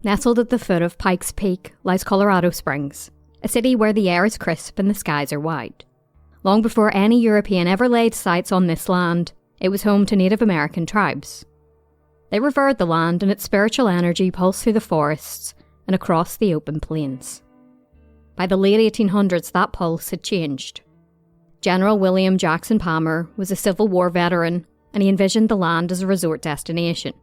Nestled at the foot of Pikes Peak lies Colorado Springs, a city where the air is crisp and the skies are wide. Long before any European ever laid sights on this land, it was home to Native American tribes. They revered the land and its spiritual energy pulsed through the forests and across the open plains. By the late 1800s, that pulse had changed. General William Jackson Palmer was a Civil War veteran, and he envisioned the land as a resort destination.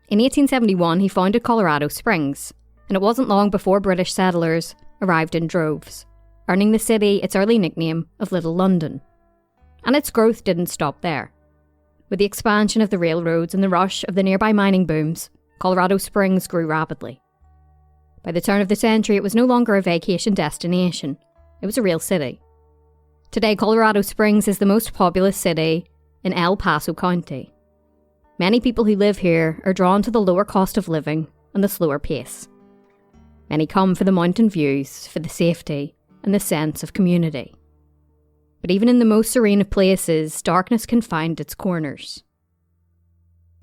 In 1871, he founded Colorado Springs, and it wasn't long before British settlers arrived in droves, earning the city its early nickname of Little London. And its growth didn't stop there. With the expansion of the railroads and the rush of the nearby mining booms, Colorado Springs grew rapidly. By the turn of the century, it was no longer a vacation destination. It was a real city. Today, Colorado Springs is the most populous city in El Paso County. Many people who live here are drawn to the lower cost of living and the slower pace. Many come for the mountain views, for the safety, and the sense of community. But even in the most serene of places, darkness can find its corners.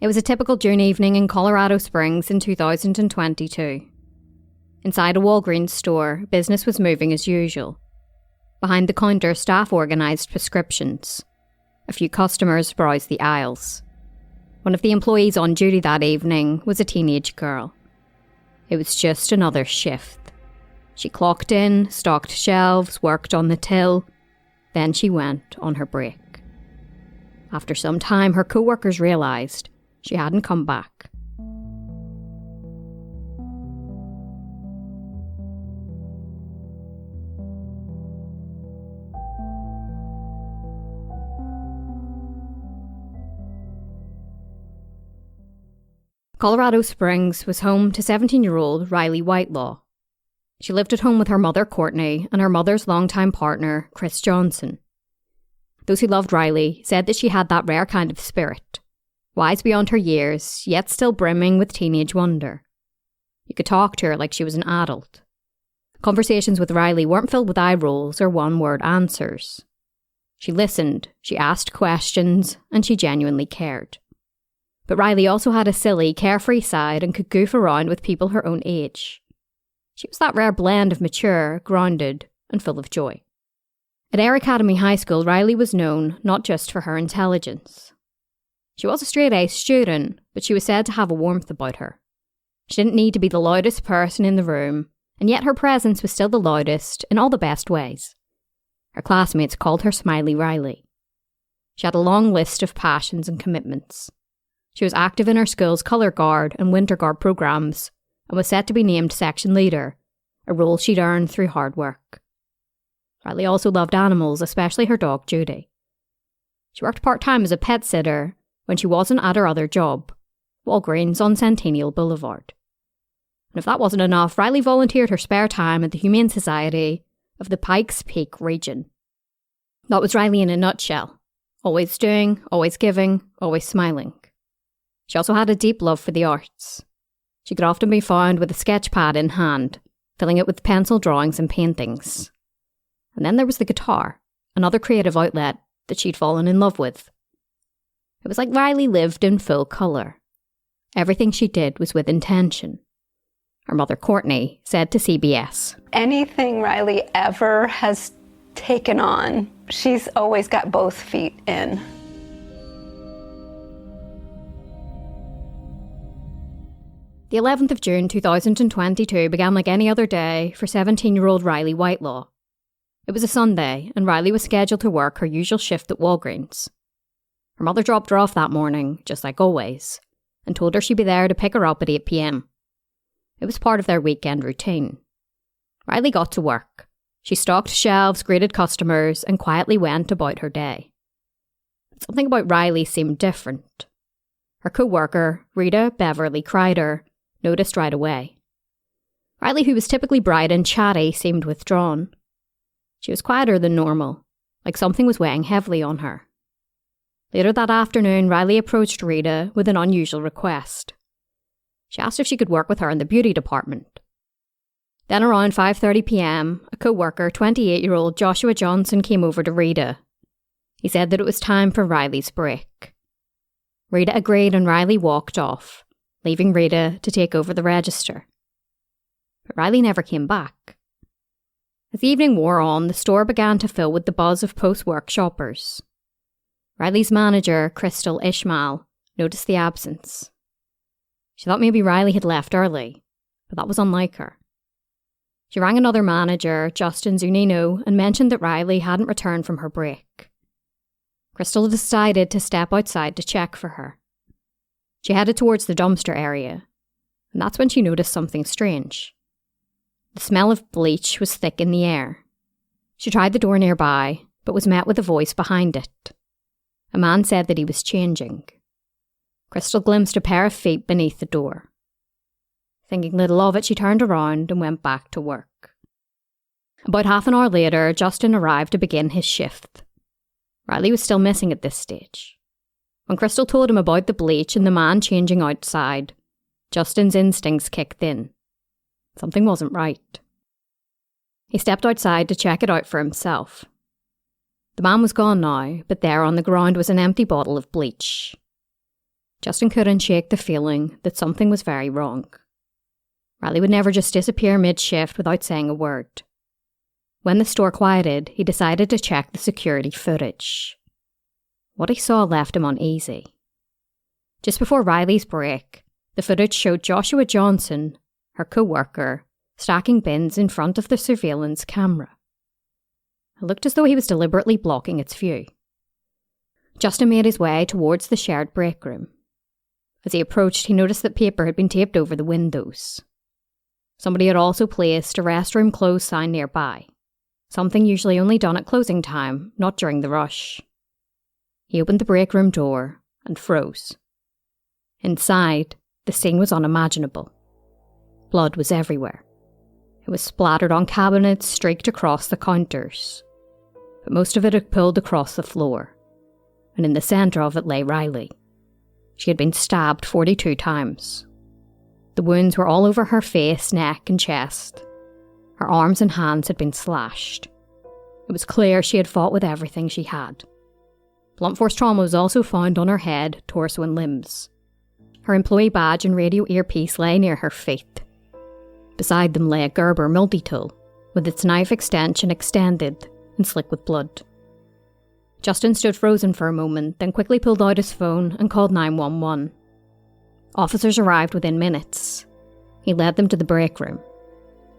It was a typical June evening in Colorado Springs in 2022. Inside a Walgreens store, business was moving as usual. Behind the counter, staff organised prescriptions. A few customers browsed the aisles. One of the employees on duty that evening was a teenage girl. It was just another shift. She clocked in, stocked shelves, worked on the till. Then she went on her break. After some time, her co-workers realised she hadn't come back. Colorado Springs was home to 17-year-old Riley Whitelaw. She lived at home with her mother, Courtney, and her mother's longtime partner, Chris Johnson. Those who loved Riley said that she had that rare kind of spirit, wise beyond her years, yet still brimming with teenage wonder. You could talk to her like she was an adult. Conversations with Riley weren't filled with eye rolls or one-word answers. She listened, she asked questions, and she genuinely cared. But Riley also had a silly, carefree side and could goof around with people her own age. She was that rare blend of mature, grounded, and full of joy. At Air Academy High School, Riley was known not just for her intelligence. She was a straight-A student, but she was said to have a warmth about her. She didn't need to be the loudest person in the room, and yet her presence was still the loudest in all the best ways. Her classmates called her Smiley Riley. She had a long list of passions and commitments. She was active in her school's colour guard and winter guard programmes and was set to be named section leader, a role she'd earned through hard work. Riley also loved animals, especially her dog Judy. She worked part-time as a pet sitter when she wasn't at her other job, Walgreens on Centennial Boulevard. And if that wasn't enough, Riley volunteered her spare time at the Humane Society of the Pikes Peak region. That was Riley in a nutshell. Always doing, always giving, always smiling. She also had a deep love for the arts. She could often be found with a sketch pad in hand, filling it with pencil drawings and paintings. And then there was the guitar, another creative outlet that she'd fallen in love with. It was like Riley lived in full colour. Everything she did was with intention. Her mother, Courtney, said to CBS, "Anything Riley ever has taken on, she's always got both feet in." The 11th of June 2022 began like any other day for 17-year-old Riley Whitelaw. It was a Sunday, and Riley was scheduled to work her usual shift at Walgreens. Her mother dropped her off that morning, just like always, and told her she'd be there to pick her up at 8 p.m. It was part of their weekend routine. Riley got to work. She stocked shelves, greeted customers, and quietly went about her day. But something about Riley seemed different. Her co-worker, Rita Beverly Kreider, noticed right away. Riley, who was typically bright and chatty, seemed withdrawn. She was quieter than normal, like something was weighing heavily on her. Later that afternoon, Riley approached Rita with an unusual request. She asked if she could work with her in the beauty department. Then around 5:30 p.m, a co-worker, 28-year-old Joshua Johnson, came over to Rita. He said that it was time for Riley's break. Rita agreed and Riley walked off, leaving Rita to take over the register. but Riley never came back. As the evening wore on, the store began to fill with the buzz of post-work shoppers. Riley's manager, Crystal Ishmael, noticed the absence. She thought maybe Riley had left early, but that was unlike her. She rang another manager, Justin Zunino, and mentioned that Riley hadn't returned from her break. Crystal decided to step outside to check for her. She headed towards the dumpster area, and that's when she noticed something strange. The smell of bleach was thick in the air. She tried the door nearby, but was met with a voice behind it. A man said that he was changing. Crystal glimpsed a pair of feet beneath the door. Thinking little of it, she turned around and went back to work. About half an hour later, Justin arrived to begin his shift. Riley was still missing at this stage. When Crystal told him about the bleach and the man changing outside, Justin's instincts kicked in. Something wasn't right. He stepped outside to check it out for himself. The man was gone now, but there on the ground was an empty bottle of bleach. Justin couldn't shake the feeling that something was very wrong. Riley would never just disappear mid-shift without saying a word. When the store quieted, he decided to check the security footage. What he saw left him uneasy. Just before Riley's break, the footage showed Joshua Johnson, her co-worker, stacking bins in front of the surveillance camera. It looked as though he was deliberately blocking its view. Justin made his way towards the shared break room. As he approached, he noticed that paper had been taped over the windows. Somebody had also placed a restroom closed sign nearby, something usually only done at closing time, not during the rush. He opened the break room door and froze. Inside, the scene was unimaginable. Blood was everywhere. It was splattered on cabinets, streaked across the counters. But most of it had pulled across the floor. And in the centre of it lay Riley. She had been stabbed 42 times. The wounds were all over her face, neck and chest. Her arms and hands had been slashed. It was clear she had fought with everything she had. Blunt force trauma was also found on her head, torso and limbs. Her employee badge and radio earpiece lay near her feet. Beside them lay a Gerber multi-tool, with its knife extension extended and slick with blood. Justin stood frozen for a moment, then quickly pulled out his phone and called 911. Officers arrived within minutes. He led them to the break room.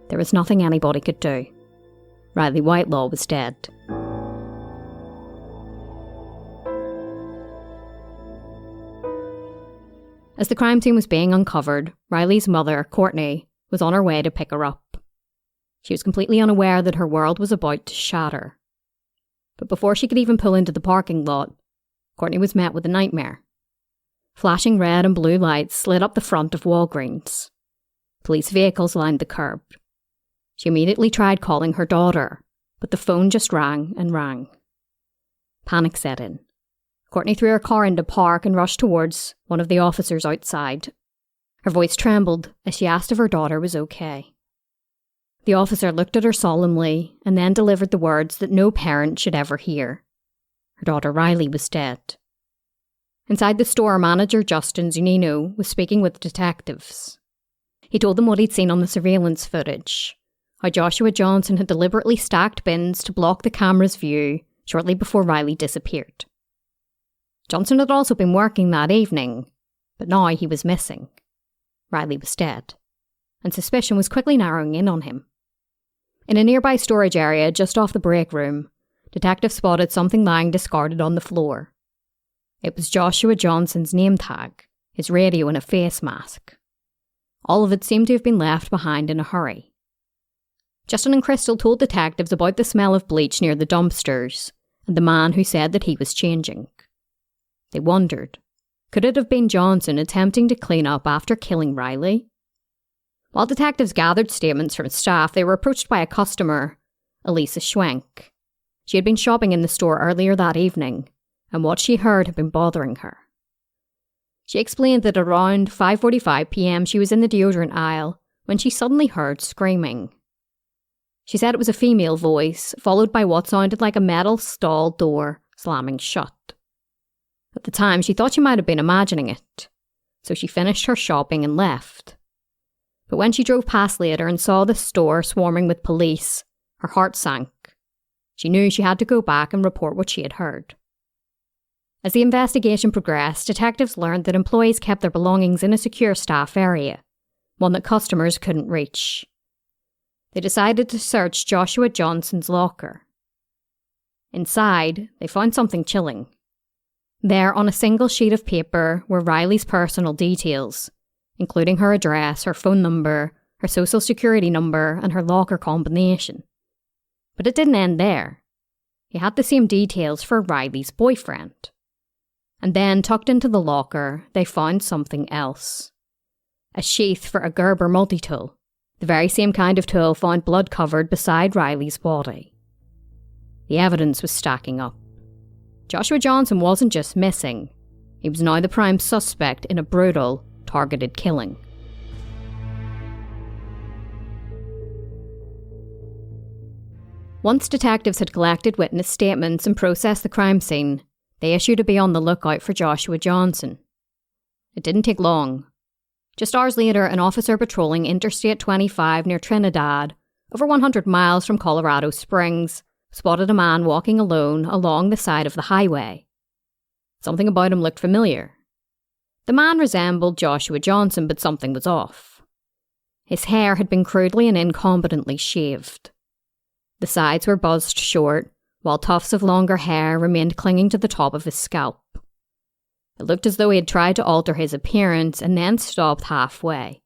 There was nothing anybody could do. Riley Whitelaw was dead. As the crime scene was being uncovered, Riley's mother, Courtney, was on her way to pick her up. She was completely unaware that her world was about to shatter. But before she could even pull into the parking lot, Courtney was met with a nightmare. Flashing red and blue lights lit up the front of Walgreens. Police vehicles lined the curb. She immediately tried calling her daughter, but the phone just rang and rang. Panic set in. Courtney threw her car into park and rushed towards one of the officers outside. Her voice trembled as she asked if her daughter was okay. The officer looked at her solemnly and then delivered the words that no parent should ever hear. Her daughter Riley was dead. Inside the store, manager Justin Zunino was speaking with detectives. He told them what he'd seen on the surveillance footage, how Joshua Johnson had deliberately stacked bins to block the camera's view shortly before Riley disappeared. Johnson had also been working that evening, but now he was missing. Riley was dead, and suspicion was quickly narrowing in on him. In a nearby storage area just off the break room, detectives spotted something lying discarded on the floor. It was Joshua Johnson's name tag, his radio and a face mask. All of it seemed to have been left behind in a hurry. Justin and Crystal told detectives about the smell of bleach near the dumpsters and the man who said that he was changing. They wondered, could it have been Johnson attempting to clean up after killing Riley? While detectives gathered statements from staff, they were approached by a customer, Elisa Schwenk. She had been shopping in the store earlier that evening, and what she heard had been bothering her. She explained that around 5:45 p.m. she was in the deodorant aisle when she suddenly heard screaming. She said it was a female voice, followed by what sounded like a metal stall door slamming shut. At the time, she thought she might have been imagining it, so she finished her shopping and left. But when she drove past later and saw the store swarming with police, her heart sank. She knew she had to go back and report what she had heard. As the investigation progressed, detectives learned that employees kept their belongings in a secure staff area, one that customers couldn't reach. They decided to search Joshua Johnson's locker. Inside, they found something chilling. There, on a single sheet of paper, were Riley's personal details, including her address, her phone number, her social security number, and her locker combination. But it didn't end there. He had the same details for Riley's boyfriend. And then, tucked into the locker, they found something else. A sheath for a Gerber multi-tool, the very same kind of tool found blood-covered beside Riley's body. The evidence was stacking up. Joshua Johnson wasn't just missing. He was now the prime suspect in a brutal, targeted killing. Once detectives had collected witness statements and processed the crime scene, they issued a be on the lookout for Joshua Johnson. It didn't take long. Just hours later, an officer patrolling Interstate 25 near Trinidad, over 100 miles from Colorado Springs, spotted a man walking alone along the side of the highway. Something about him looked familiar. The man resembled Joshua Johnson, but something was off. His hair had been crudely and incompetently shaved. The sides were buzzed short, while tufts of longer hair remained clinging to the top of his scalp. It looked as though he had tried to alter his appearance and then stopped halfway.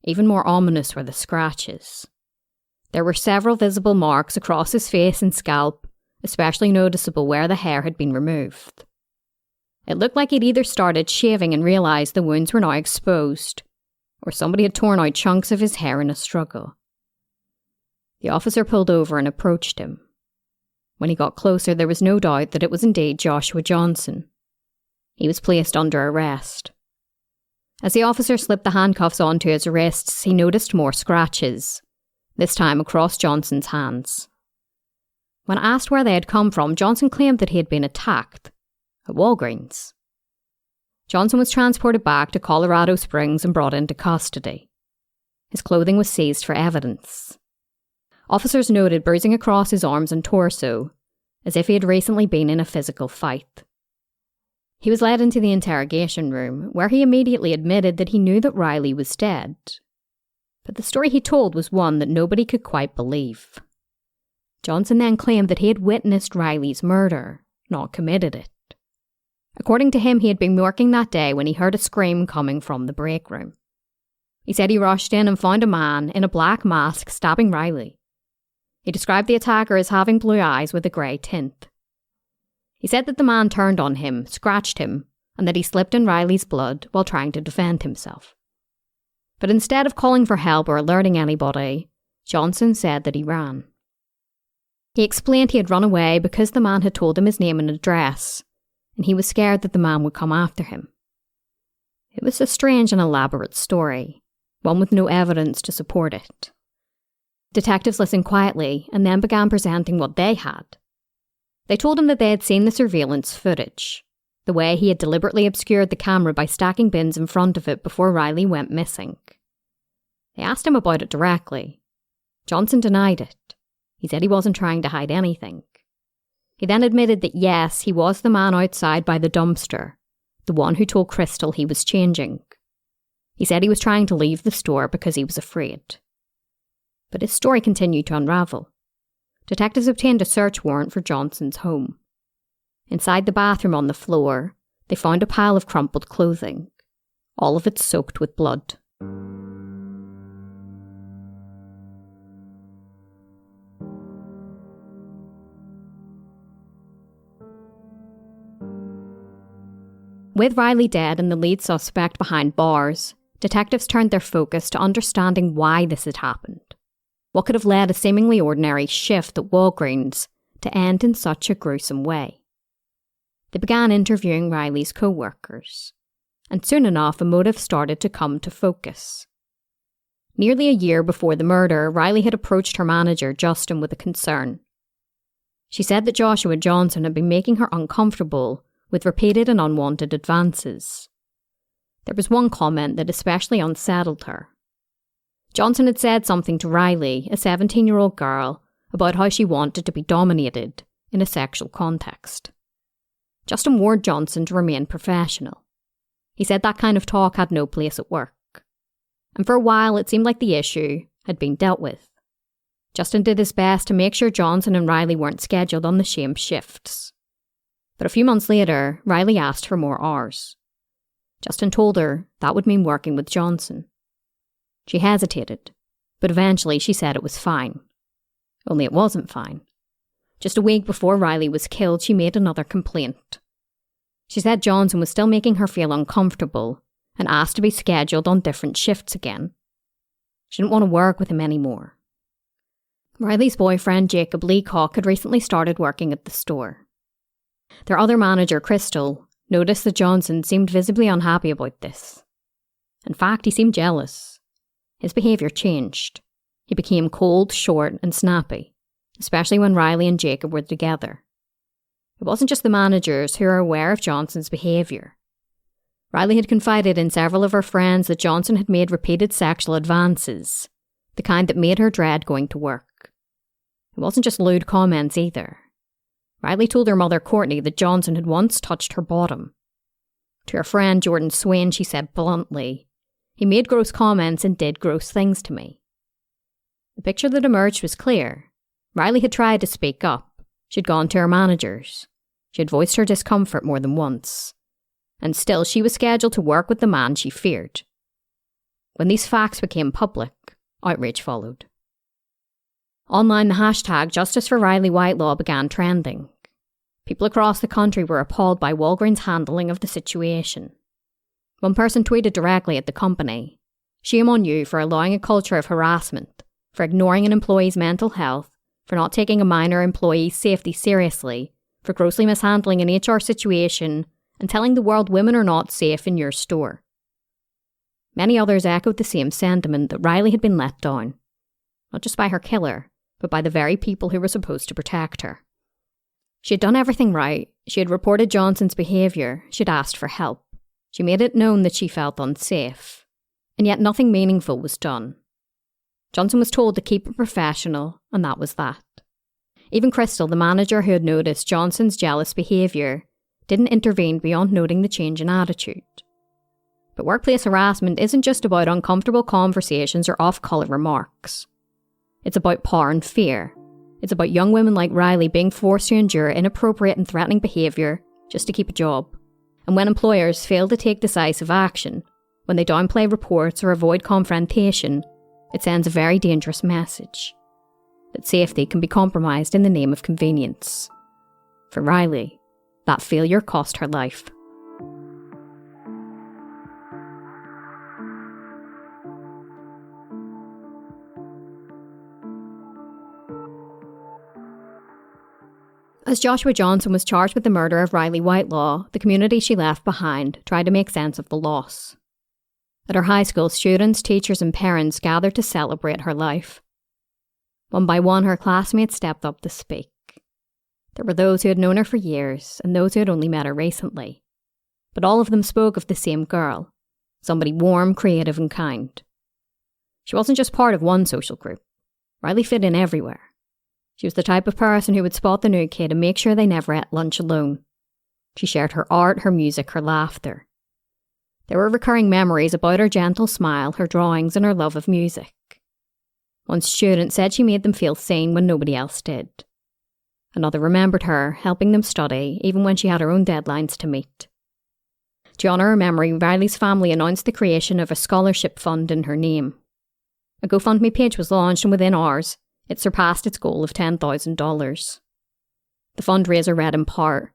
Even more ominous were the scratches. There were several visible marks across his face and scalp, especially noticeable where the hair had been removed. It looked like he'd either started shaving and realised the wounds were now exposed, or somebody had torn out chunks of his hair in a struggle. The officer pulled over and approached him. When he got closer, there was no doubt that it was indeed Joshua Johnson. He was placed under arrest. As the officer slipped the handcuffs onto his wrists, he noticed more scratches, this time across Johnson's hands. When asked where they had come from, Johnson claimed that he had been attacked at Walgreens. Johnson was transported back to Colorado Springs and brought into custody. His clothing was seized for evidence. Officers noted bruising across his arms and torso, as if he had recently been in a physical fight. He was led into the interrogation room, where he immediately admitted that he knew that Riley was dead. But the story he told was one that nobody could quite believe. Johnson then claimed that he had witnessed Riley's murder, not committed it. According to him, he had been working that day when he heard a scream coming from the break room. He said he rushed in and found a man in a black mask stabbing Riley. He described the attacker as having blue eyes with a grey tint. He said that the man turned on him, scratched him, and that he slipped in Riley's blood while trying to defend himself. But instead of calling for help or alerting anybody, Johnson said that he ran. He explained he had run away because the man had told him his name and address, and he was scared that the man would come after him. It was a strange and elaborate story, one with no evidence to support it. Detectives listened quietly and then began presenting what they had. They told him that they had seen the surveillance footage, the way he had deliberately obscured the camera by stacking bins in front of it before Riley went missing. They asked him about it directly. Johnson denied it. He said he wasn't trying to hide anything. He then admitted that yes, he was the man outside by the dumpster, the one who told Crystal he was changing. He said he was trying to leave the store because he was afraid. But his story continued to unravel. Detectives obtained a search warrant for Johnson's home. Inside the bathroom on the floor, they found a pile of crumpled clothing, all of it soaked with blood. With Riley dead and the lead suspect behind bars, detectives turned their focus to understanding why this had happened. What could have led a seemingly ordinary shift at Walgreens to end in such a gruesome way? They began interviewing Riley's co-workers, and soon enough a motive started to come to focus. Nearly a year before the murder, Riley had approached her manager, Justin, with a concern. She said that Joshua Johnson had been making her uncomfortable with repeated and unwanted advances. There was one comment that especially unsettled her. Johnson had said something to Riley, a 17-year-old girl, about how she wanted to be dominated in a sexual context. Justin warned Johnson to remain professional. He said that kind of talk had no place at work. And for a while it seemed like the issue had been dealt with. Justin did his best to make sure Johnson and Riley weren't scheduled on the same shifts. But a few months later, Riley asked for more hours. Justin told her that would mean working with Johnson. She hesitated, but eventually she said it was fine. Only it wasn't fine. Just a week before Riley was killed, she made another complaint. She said Johnson was still making her feel uncomfortable and asked to be scheduled on different shifts again. She didn't want to work with him anymore. Riley's boyfriend, Jacob Leacock, had recently started working at the store. Their other manager, Crystal, noticed that Johnson seemed visibly unhappy about this. In fact, he seemed jealous. His behaviour changed. He became cold, short and snappy, especially when Riley and Jacob were together. It wasn't just the managers who were aware of Johnson's behaviour. Riley had confided in several of her friends that Johnson had made repeated sexual advances, the kind that made her dread going to work. It wasn't just lewd comments either. Riley told her mother Courtney that Johnson had once touched her bottom. To her friend Jordan Swain, she said bluntly, "He made gross comments and did gross things to me." The picture that emerged was clear. Riley had tried to speak up. She'd gone to her managers. She had voiced her discomfort more than once. And still she was scheduled to work with the man she feared. When these facts became public, outrage followed. Online, the hashtag Justice for Riley Whitelaw began trending. People across the country were appalled by Walgreens' handling of the situation. One person tweeted directly at the company, "Shame on you for allowing a culture of harassment, for ignoring an employee's mental health, for not taking a minor employee's safety seriously, for grossly mishandling an HR situation, and telling the world women are not safe in your store." Many others echoed the same sentiment that Riley had been let down, not just by her killer, but by the very people who were supposed to protect her. She had done everything right. She had reported Johnson's behaviour. She had asked for help. She made it known that she felt unsafe. And yet nothing meaningful was done. Johnson was told to keep it professional, and that was that. Even Crystal, the manager who had noticed Johnson's jealous behaviour, didn't intervene beyond noting the change in attitude. But workplace harassment isn't just about uncomfortable conversations or off-colour remarks. It's about power and fear. It's about young women like Riley being forced to endure inappropriate and threatening behaviour just to keep a job. And when employers fail to take decisive action, when they downplay reports or avoid confrontation, it sends a very dangerous message. That safety can be compromised in the name of convenience. For Riley, that failure cost her life. As Joshua Johnson was charged with the murder of Riley Whitelaw, the community she left behind tried to make sense of the loss. At her high school, students, teachers and parents gathered to celebrate her life. One by one, her classmates stepped up to speak. There were those who had known her for years and those who had only met her recently. But all of them spoke of the same girl, somebody warm, creative and kind. She wasn't just part of one social group. Riley fit in everywhere. She was the type of person who would spot the new kid and make sure they never ate lunch alone. She shared her art, her music, her laughter. There were recurring memories about her gentle smile, her drawings and her love of music. One student said she made them feel seen when nobody else did. Another remembered her, helping them study, even when she had her own deadlines to meet. To honour her memory, Riley's family announced the creation of a scholarship fund in her name. A GoFundMe page was launched and within hours, it surpassed its goal of $10,000. The fundraiser read in part,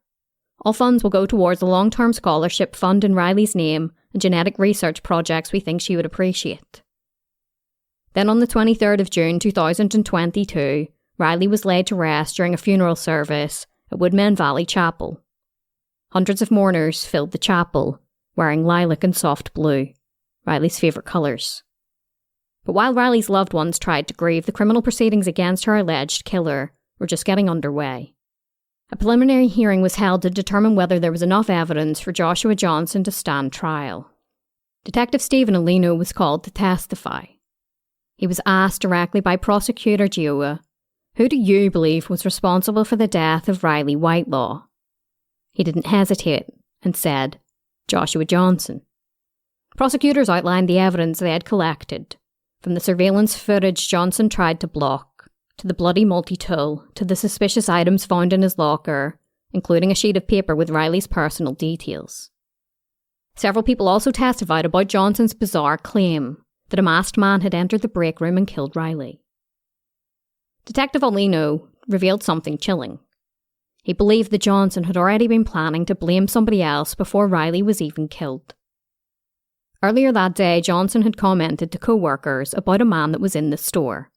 "All funds will go towards a long-term scholarship fund in Riley's name and genetic research projects we think she would appreciate." Then on the 23rd of June 2022, Riley was laid to rest during a funeral service at Woodmen Valley Chapel. Hundreds of mourners filled the chapel, wearing lilac and soft blue, Riley's favourite colours. But while Riley's loved ones tried to grieve, the criminal proceedings against her alleged killer were just getting underway. A preliminary hearing was held to determine whether there was enough evidence for Joshua Johnson to stand trial. Detective Stephen Alino was called to testify. He was asked directly by prosecutor Gioia, "Who do you believe was responsible for the death of Riley Whitelaw?" He didn't hesitate and said, "Joshua Johnson." Prosecutors outlined the evidence they had collected, from the surveillance footage Johnson tried to block, to the bloody multi-tool, to the suspicious items found in his locker, including a sheet of paper with Riley's personal details. Several people also testified about Johnson's bizarre claim that a masked man had entered the break room and killed Riley. Detective Olino revealed something chilling. He believed that Johnson had already been planning to blame somebody else before Riley was even killed. Earlier that day, Johnson had commented to co-workers about a man that was in the store,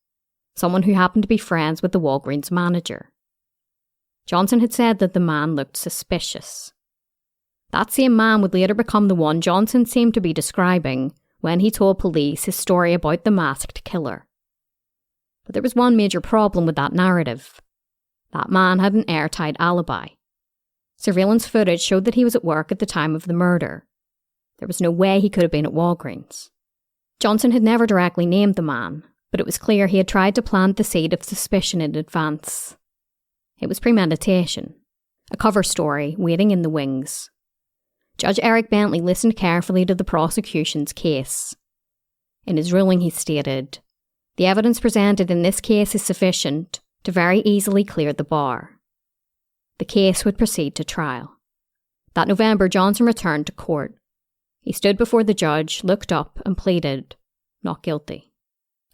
someone who happened to be friends with the Walgreens manager. Johnson had said that the man looked suspicious. That same man would later become the one Johnson seemed to be describing when he told police his story about the masked killer. But there was one major problem with that narrative. That man had an airtight alibi. Surveillance footage showed that he was at work at the time of the murder. There was no way he could have been at Walgreens. Johnson had never directly named the man, but it was clear he had tried to plant the seed of suspicion in advance. It was premeditation, a cover story waiting in the wings. Judge Eric Bentley listened carefully to the prosecution's case. In his ruling, he stated, "The evidence presented in this case is sufficient to very easily clear the bar." The case would proceed to trial. That November, Johnson returned to court. He stood before the judge, looked up, and pleaded, "Not guilty."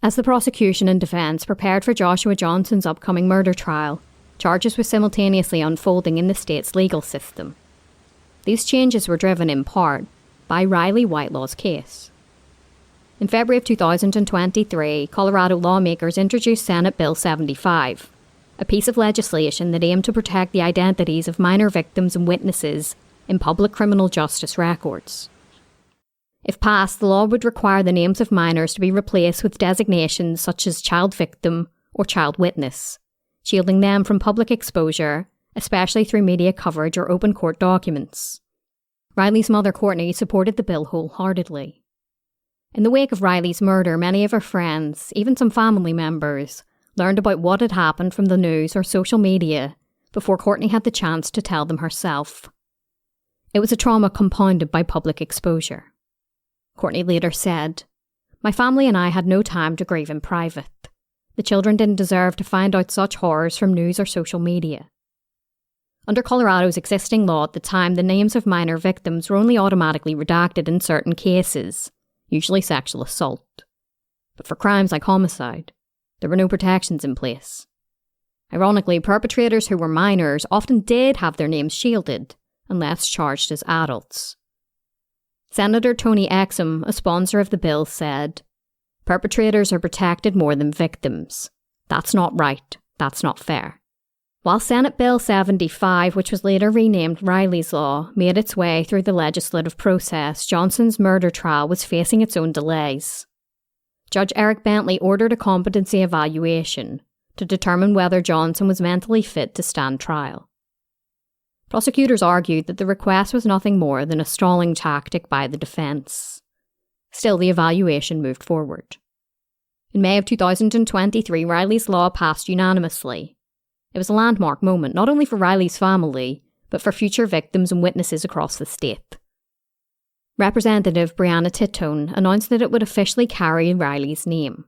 As the prosecution and defence prepared for Joshua Johnson's upcoming murder trial, charges were simultaneously unfolding in the state's legal system. These changes were driven in part by Riley Whitelaw's case. In February of 2023, Colorado lawmakers introduced Senate Bill 75, a piece of legislation that aimed to protect the identities of minor victims and witnesses in public criminal justice records. If passed, the law would require the names of minors to be replaced with designations such as child victim or child witness, shielding them from public exposure, especially through media coverage or open court documents. Riley's mother, Courtney, supported the bill wholeheartedly. In the wake of Riley's murder, many of her friends, even some family members, learned about what had happened from the news or social media before Courtney had the chance to tell them herself. It was a trauma compounded by public exposure. Courtney later said, "My family and I had no time to grieve in private. The children didn't deserve to find out such horrors from news or social media." Under Colorado's existing law at the time, the names of minor victims were only automatically redacted in certain cases, usually sexual assault. But for crimes like homicide, there were no protections in place. Ironically, perpetrators who were minors often did have their names shielded, unless charged as adults. Senator Tony Exum, a sponsor of the bill, said, "Perpetrators are protected more than victims. That's not right. That's not fair." While Senate Bill 75, which was later renamed Riley's Law, made its way through the legislative process, Johnson's murder trial was facing its own delays. Judge Eric Bentley ordered a competency evaluation to determine whether Johnson was mentally fit to stand trial. Prosecutors argued that the request was nothing more than a stalling tactic by the defence. Still, the evaluation moved forward. In May of 2023, Riley's Law passed unanimously. It was a landmark moment, not only for Riley's family, but for future victims and witnesses across the state. Representative Brianna Titone announced that it would officially carry Riley's name.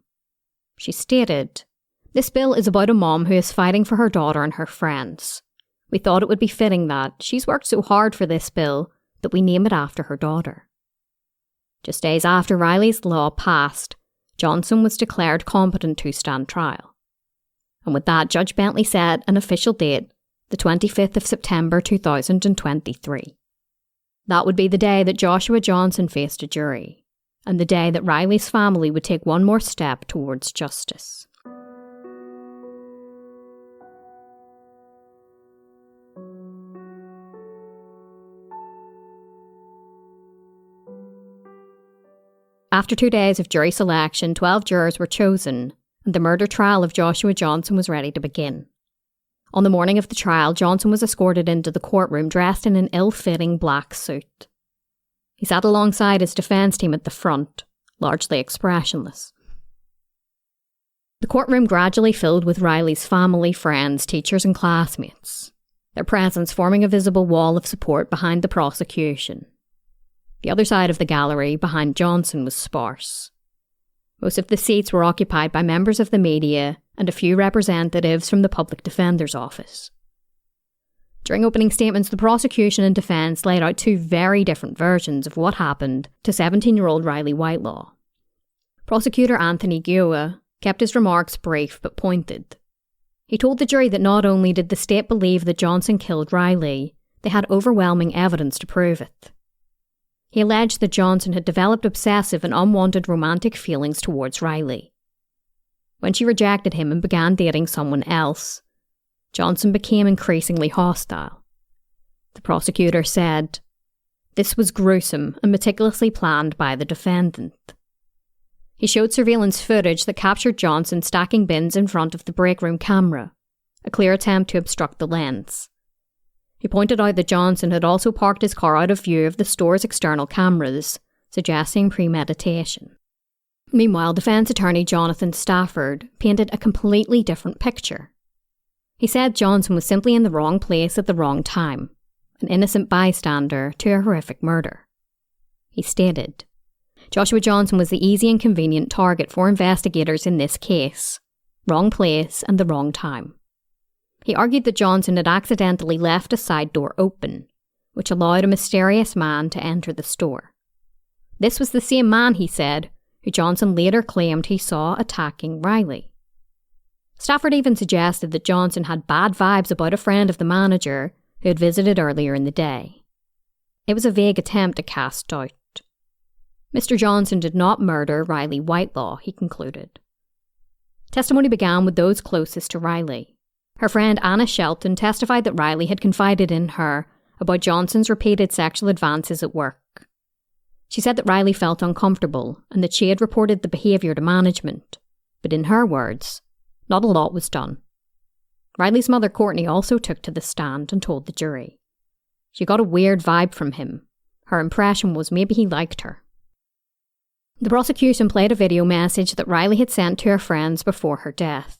She stated, "This bill is about a mom who is fighting for her daughter and her friends. We thought it would be fitting that she's worked so hard for this bill that we name it after her daughter." Just days after Riley's Law passed, Johnson was declared competent to stand trial. And with that, Judge Bentley set an official date, the 25th of September 2023. That would be the day that Joshua Johnson faced a jury, and the day that Riley's family would take one more step towards justice. After 2 days of jury selection, 12 jurors were chosen, and the murder trial of Joshua Johnson was ready to begin. On the morning of the trial, Johnson was escorted into the courtroom dressed in an ill-fitting black suit. He sat alongside his defence team at the front, largely expressionless. The courtroom gradually filled with Riley's family, friends, teachers and classmates, their presence forming a visible wall of support behind the prosecution. The other side of the gallery, behind Johnson, was sparse. Most of the seats were occupied by members of the media and a few representatives from the public defender's office. During opening statements, the prosecution and defence laid out two very different versions of what happened to 17-year-old Riley Whitelaw. Prosecutor Anthony Gioia kept his remarks brief but pointed. He told the jury that not only did the state believe that Johnson killed Riley, they had overwhelming evidence to prove it. He alleged that Johnson had developed obsessive and unwanted romantic feelings towards Riley. When she rejected him and began dating someone else, Johnson became increasingly hostile. The prosecutor said, "This was gruesome and meticulously planned by the defendant." He showed surveillance footage that captured Johnson stacking bins in front of the breakroom camera, a clear attempt to obstruct the lens. He pointed out that Johnson had also parked his car out of view of the store's external cameras, suggesting premeditation. Meanwhile, defence attorney Jonathan Stafford painted a completely different picture. He said Johnson was simply in the wrong place at the wrong time, an innocent bystander to a horrific murder. He stated, "Joshua Johnson was the easy and convenient target for investigators in this case. Wrong place and the wrong time." He argued that Johnson had accidentally left a side door open, which allowed a mysterious man to enter the store. This was the same man, he said, who Johnson later claimed he saw attacking Riley. Stafford even suggested that Johnson had bad vibes about a friend of the manager who had visited earlier in the day. It was a vague attempt to cast doubt. Mr. Johnson did not murder Riley Whitelaw, he concluded. Testimony began with those closest to Riley. Her friend Anna Shelton testified that Riley had confided in her about Johnson's repeated sexual advances at work. She said that Riley felt uncomfortable and that she had reported the behaviour to management, but in her words, not a lot was done. Riley's mother Courtney also took to the stand and told the jury. She got a weird vibe from him. Her impression was maybe he liked her. The prosecution played a video message that Riley had sent to her friends before her death.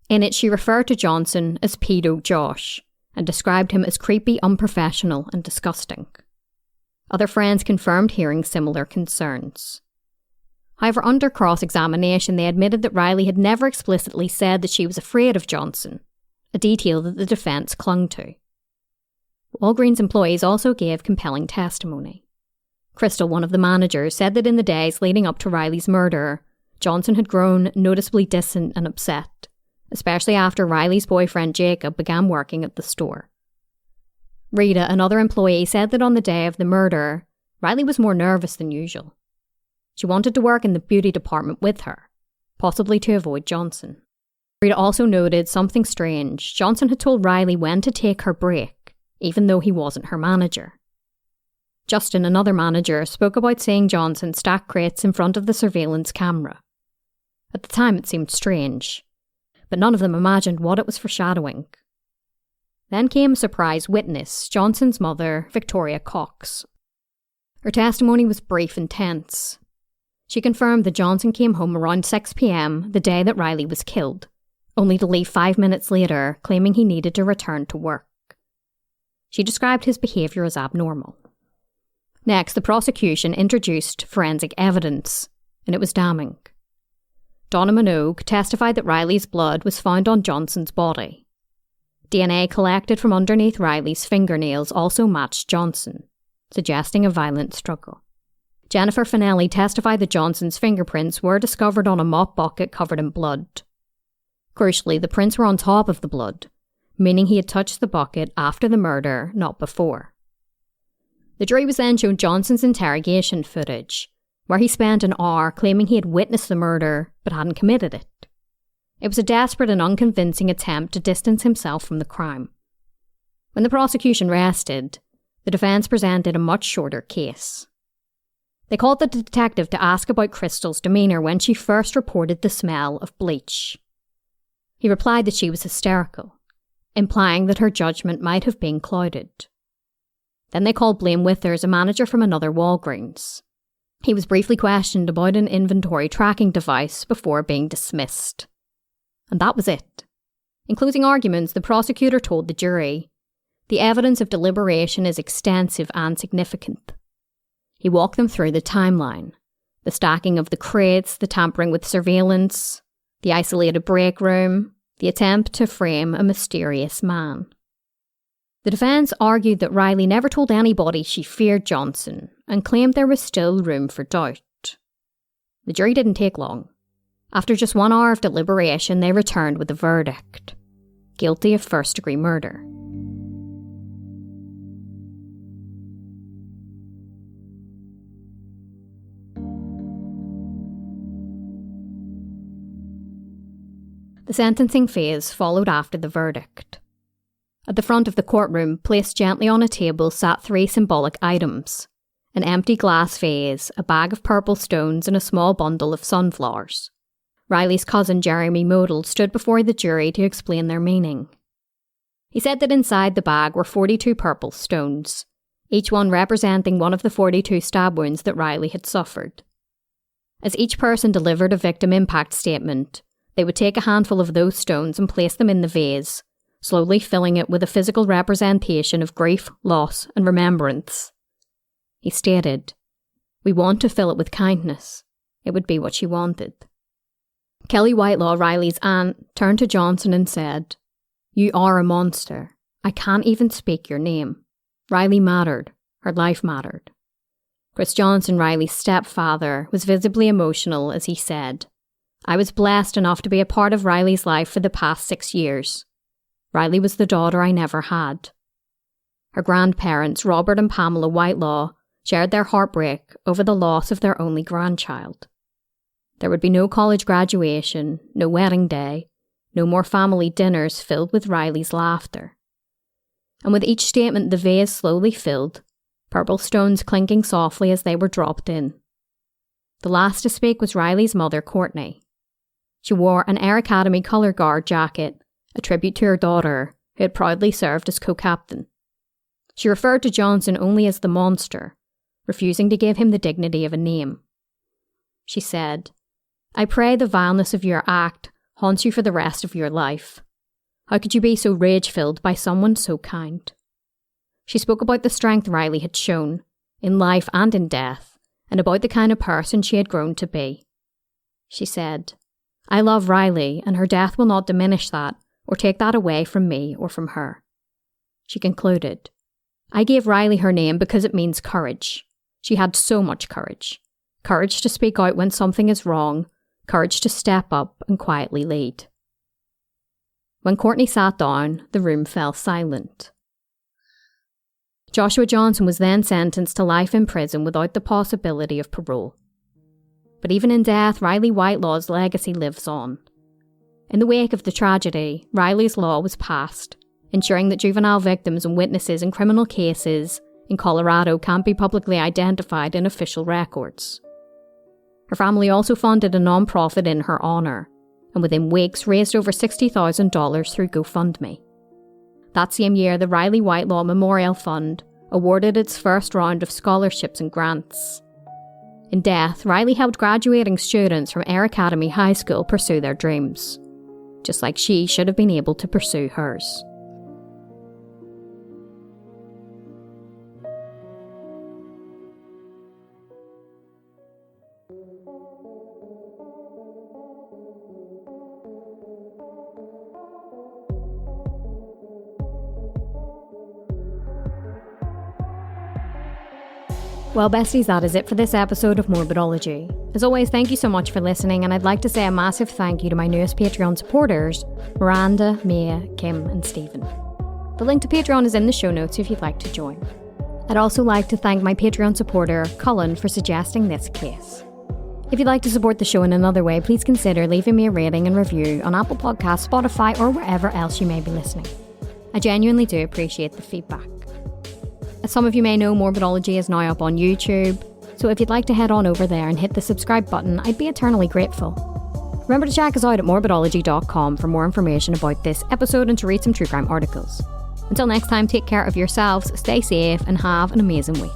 In it, she referred to Johnson as Pedo Josh and described him as creepy, unprofessional and disgusting. Other friends confirmed hearing similar concerns. However, under cross-examination, they admitted that Riley had never explicitly said that she was afraid of Johnson, a detail that the defence clung to. Walgreens employees also gave compelling testimony. Crystal, one of the managers, said that in the days leading up to Riley's murder, Johnson had grown noticeably distant and upset, especially after Riley's boyfriend Jacob began working at the store. Rita, another employee, said that on the day of the murder, Riley was more nervous than usual. She wanted to work in the beauty department with her, possibly to avoid Johnson. Rita also noted something strange. Johnson had told Riley when to take her break, even though he wasn't her manager. Justin, another manager, spoke about seeing Johnson stack crates in front of the surveillance camera. At the time it seemed strange, but none of them imagined what it was foreshadowing. Then came a surprise witness, Johnson's mother, Victoria Cox. Her testimony was brief and tense. She confirmed that Johnson came home around 6 p.m. the day that Riley was killed, only to leave 5 minutes later, claiming he needed to return to work. She described his behaviour as abnormal. Next, the prosecution introduced forensic evidence, and it was damning. Donna Minogue testified that Riley's blood was found on Johnson's body. DNA collected from underneath Riley's fingernails also matched Johnson, suggesting a violent struggle. Jennifer Finelli testified that Johnson's fingerprints were discovered on a mop bucket covered in blood. Crucially, the prints were on top of the blood, meaning he had touched the bucket after the murder, not before. The jury was then shown Johnson's interrogation footage, where he spent an hour claiming he had witnessed the murder but hadn't committed it. It was a desperate and unconvincing attempt to distance himself from the crime. When the prosecution rested, the defence presented a much shorter case. They called the detective to ask about Crystal's demeanour when she first reported the smell of bleach. He replied that she was hysterical, implying that her judgment might have been clouded. Then they called Blaine Withers, a manager from another Walgreens. He was briefly questioned about an inventory tracking device before being dismissed. And that was it. In closing arguments, the prosecutor told the jury, "The evidence of deliberation is extensive and significant." He walked them through the timeline, the stacking of the crates, the tampering with surveillance, the isolated break room, the attempt to frame a mysterious man. The defence argued that Riley never told anybody she feared Johnson and claimed there was still room for doubt. The jury didn't take long. After just 1 hour of deliberation, they returned with a verdict: guilty of first-degree murder. The sentencing phase followed after the verdict. At the front of the courtroom, placed gently on a table, sat 3 symbolic items: an empty glass vase, a bag of purple stones, and a small bundle of sunflowers. Riley's cousin Jeremy Modell stood before the jury to explain their meaning. He said that inside the bag were 42 purple stones, each one representing one of the 42 stab wounds that Riley had suffered. As each person delivered a victim impact statement, they would take a handful of those stones and place them in the vase, slowly filling it with a physical representation of grief, loss, and remembrance. He stated, "We want to fill it with kindness. It would be what she wanted." Kelly Whitelaw, Riley's aunt, turned to Johnson and said, "You are a monster. I can't even speak your name. Riley mattered. Her life mattered." Chris Johnson, Riley's stepfather, was visibly emotional as he said, "I was blessed enough to be a part of Riley's life for the past 6 years. Riley was the daughter I never had." Her grandparents, Robert and Pamela Whitelaw, shared their heartbreak over the loss of their only grandchild. There would be no college graduation, no wedding day, no more family dinners filled with Riley's laughter. And with each statement the vase slowly filled, purple stones clinking softly as they were dropped in. The last to speak was Riley's mother, Courtney. She wore an Air Academy colour guard jacket, a tribute to her daughter, who had proudly served as co-captain. She referred to Johnson only as the monster, refusing to give him the dignity of a name. She said, "I pray the vileness of your act haunts you for the rest of your life. How could you be so rage-filled by someone so kind?" She spoke about the strength Riley had shown, in life and in death, and about the kind of person she had grown to be. She said, "I love Riley, and her death will not diminish that, or take that away from me or from her." She concluded, "I gave Riley her name because it means courage. She had so much courage. Courage to speak out when something is wrong, courage to step up and quietly lead." When Courtney sat down, the room fell silent. Joshua Johnson was then sentenced to life in prison without the possibility of parole. But even in death, Riley Whitelaw's legacy lives on. In the wake of the tragedy, Riley's law was passed, ensuring that juvenile victims and witnesses in criminal cases in Colorado can't be publicly identified in official records. Her family also funded a non-profit in her honour, and within weeks raised over $60,000 through GoFundMe. That same year, the Riley Whitelaw Memorial Fund awarded its first round of scholarships and grants. In death, Riley helped graduating students from Air Academy High School pursue their dreams, just like she should have been able to pursue hers. Well, besties, that is it for this episode of Morbidology. As always, thank you so much for listening, and I'd like to say a massive thank you to my newest Patreon supporters, Miranda, Mia, Kim, and Stephen. The link to Patreon is in the show notes if you'd like to join. I'd also like to thank my Patreon supporter, Cullen, for suggesting this case. If you'd like to support the show in another way, please consider leaving me a rating and review on Apple Podcasts, Spotify, or wherever else you may be listening. I genuinely do appreciate the feedback. As some of you may know, Morbidology is now up on YouTube, so if you'd like to head on over there and hit the subscribe button, I'd be eternally grateful. Remember to check us out at morbidology.com for more information about this episode and to read some true crime articles. Until next time, take care of yourselves, stay safe, and have an amazing week.